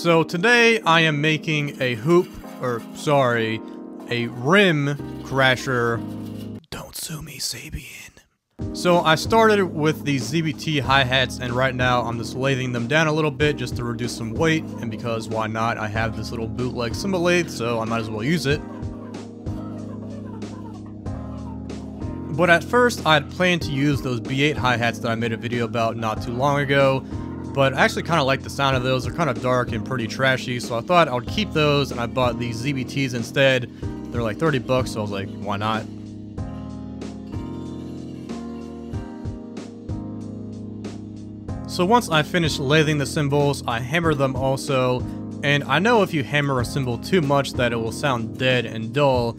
So today I am making a rim crasher. Don't sue me, Sabian. So I started with these ZBT hi-hats, and right now I'm just lathing them down a little bit just to reduce some weight, and because why not, I have this little bootleg cymbal lathe, so I might as well use it. But at first I had planned to use those B8 hi-hats that I made a video about not too long ago, but I actually kind of like the sound of those. They're kind of dark and pretty trashy, so I thought I would keep those, and I bought these ZBTs instead. They're like 30 bucks, so I was like, why not? So once I finished lathing the cymbals, I hammered them also, and I know if you hammer a cymbal too much that it will sound dead and dull,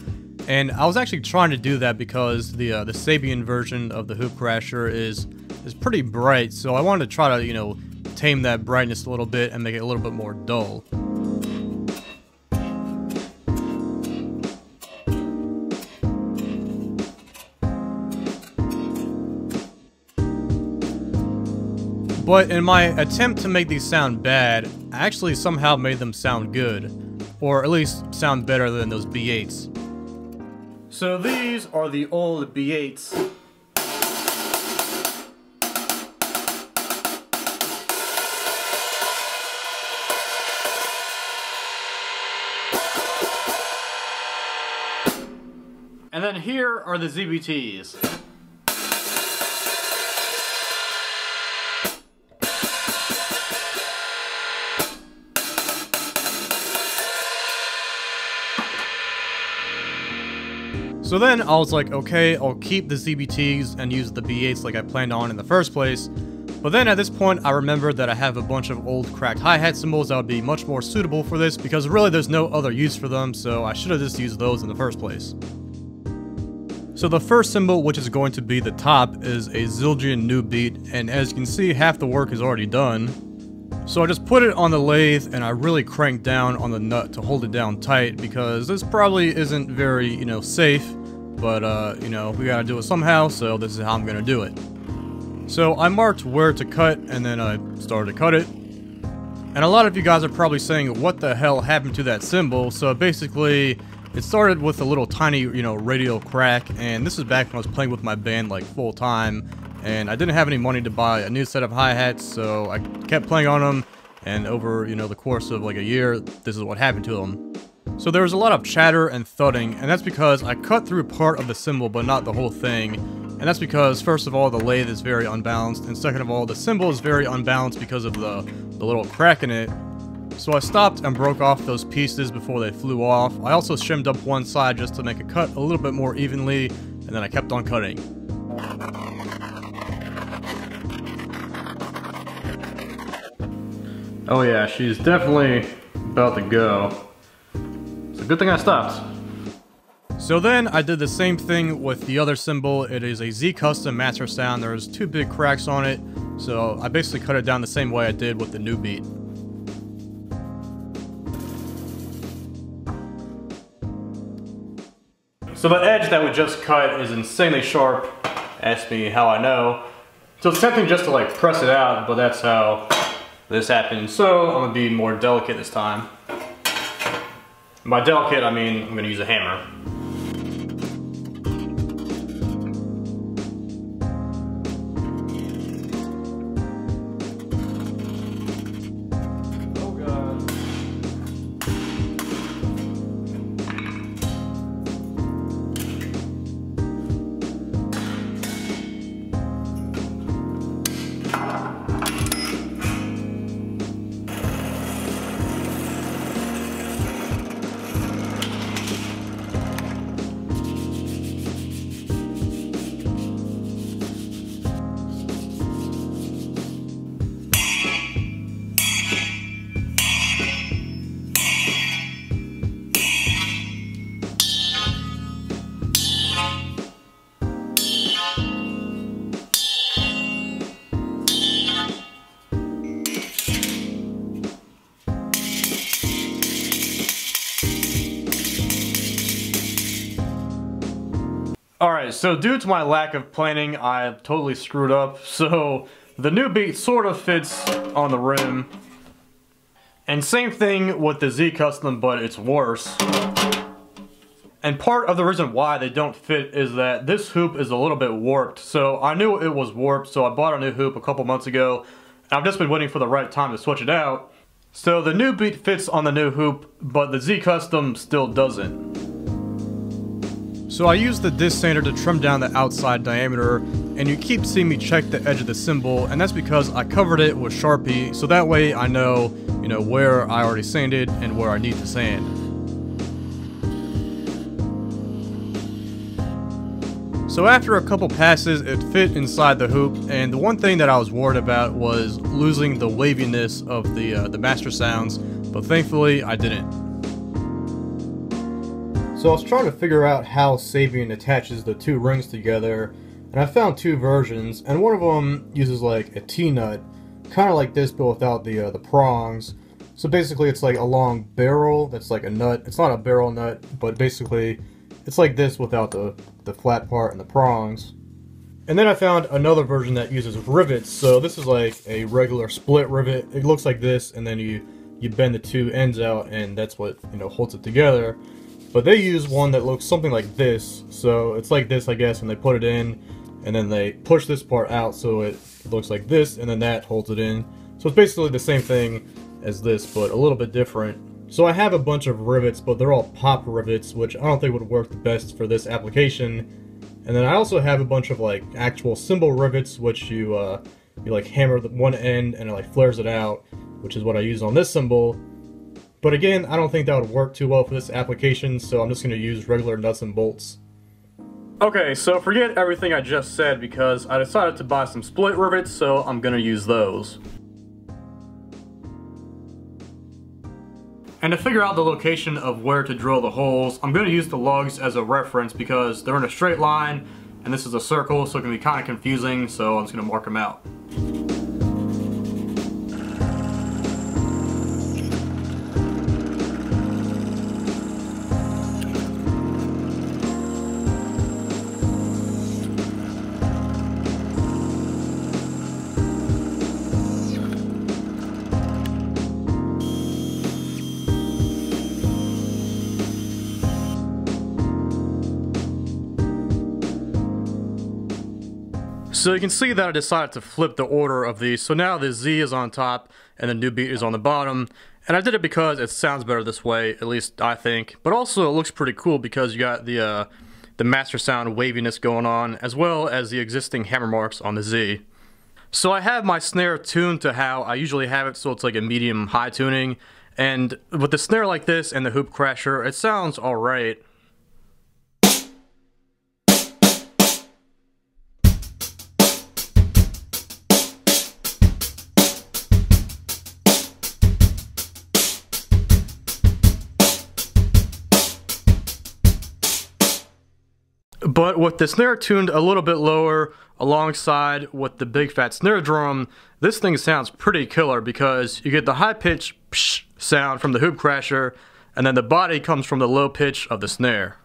and I was actually trying to do that because the Sabian version of the Hoop Crasher is pretty bright, so I wanted to try to, you know, tame that brightness a little bit and make it a little bit more dull. But in my attempt to make these sound bad, I actually somehow made them sound good, or at least sound better than those B8s. So these are the old B8s. And then here are the ZBTs. So then I was like, okay, I'll keep the ZBTs and use the B8s like I planned on in the first place. But then at this point, I remembered that I have a bunch of old cracked hi-hat cymbals that would be much more suitable for this, because really there's no other use for them, so I should have just used those in the first place. So the first cymbal, which is going to be the top, is a Zildjian new beat, and as you can see, half the work is already done. So I just put it on the lathe, and I really cranked down on the nut to hold it down tight, because this probably isn't very, you know, safe, but, you know, we gotta do it somehow, so this is how I'm gonna do it. So I marked where to cut, and then I started to cut it. And a lot of you guys are probably saying, what the hell happened to that cymbal? So basically, it started with a little tiny, you know, radial crack, and this is back when I was playing with my band, like, full time, and I didn't have any money to buy a new set of hi-hats, so I kept playing on them, and over, you know, the course of, like, a year, this is what happened to them. So there was a lot of chatter and thudding, and that's because I cut through part of the cymbal, but not the whole thing, and that's because, first of all, the lathe is very unbalanced, and second of all, the cymbal is very unbalanced because of the little crack in it. So I stopped and broke off those pieces before they flew off. I also shimmed up one side just to make it cut a little bit more evenly, and then I kept on cutting. Oh yeah, she's definitely about to go. It's a good thing I stopped. So then I did the same thing with the other cymbal. It is a Z Custom Master Sound. There's two big cracks on it, so I basically cut it down the same way I did with the new beat. So the edge that we just cut is insanely sharp. Ask me how I know. So it's tempting just to like press it out, but that's how this happened. So I'm gonna be more delicate this time. And by delicate, I mean I'm gonna use a hammer. Alright, so due to my lack of planning, I totally screwed up. So the new beat sort of fits on the rim. And same thing with the Z Custom, but it's worse. And part of the reason why they don't fit is that this hoop is a little bit warped. So I knew it was warped, so I bought a new hoop a couple months ago. And I've just been waiting for the right time to switch it out. So the new beat fits on the new hoop, but the Z Custom still doesn't. So I used the disc sander to trim down the outside diameter, and you keep seeing me check the edge of the cymbal, and that's because I covered it with Sharpie, so that way I know, where I already sanded and where I need to sand. So after a couple passes, it fit inside the hoop, and the one thing that I was worried about was losing the waviness of the master sounds, but thankfully I didn't. So I was trying to figure out how Sabian attaches the two rings together, and I found two versions, and one of them uses like a T-nut, kind of like this but without the prongs. So basically it's like a long barrel that's like a nut. It's not a barrel nut, but basically it's like this without the flat part and the prongs. And then I found another version that uses rivets, so this is like a regular split rivet. It looks like this, and then you bend the two ends out, and that's what holds it together. But they use one that looks something like this, so it's like this I guess, and they put it in, and then they push this part out so it looks like this, and then that holds it in. So it's basically the same thing as this, but a little bit different. So I have a bunch of rivets, but they're all pop rivets, which I don't think would work the best for this application. And then I also have a bunch of like actual cymbal rivets, which you like hammer the one end and it like flares it out, which is what I use on this cymbal. But again, I don't think that would work too well for this application, so I'm just going to use regular nuts and bolts. Okay, so forget everything I just said because I decided to buy some split rivets, so I'm going to use those. And to figure out the location of where to drill the holes, I'm going to use the lugs as a reference because they're in a straight line, and this is a circle, so it can be kind of confusing, so I'm just going to mark them out. So you can see that I decided to flip the order of these, so now the Z is on top and the new beat is on the bottom, and I did it because it sounds better this way, at least I think, but also it looks pretty cool because you got the master sound waviness going on, as well as the existing hammer marks on the Z. So I have my snare tuned to how I usually have it, so it's like a medium-high tuning, and with the snare like this and the hoop crasher, it sounds alright. But with the snare tuned a little bit lower alongside with the big fat snare drum, this thing sounds pretty killer because you get the high pitch psh sound from the hoop crasher, and then the body comes from the low pitch of the snare.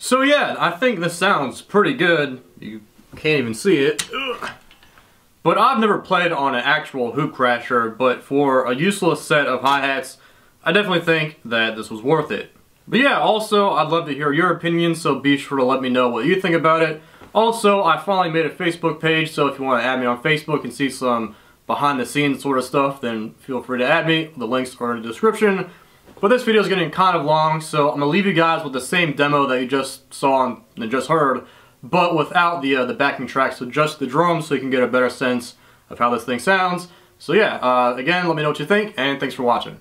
So yeah, I think this sounds pretty good. You can't even see it. Ugh. But I've never played on an actual Hoop Crasher, but for a useless set of hi-hats, I definitely think that this was worth it. But yeah, also, I'd love to hear your opinion, so be sure to let me know what you think about it. Also, I finally made a Facebook page, so if you want to add me on Facebook and see some behind-the-scenes sort of stuff, then feel free to add me. The links are in the description. But this video is getting kind of long, so I'm going to leave you guys with the same demo that you just saw and just heard, but without the backing tracks, so just the drums, so you can get a better sense of how this thing sounds. So yeah, again, let me know what you think, and thanks for watching.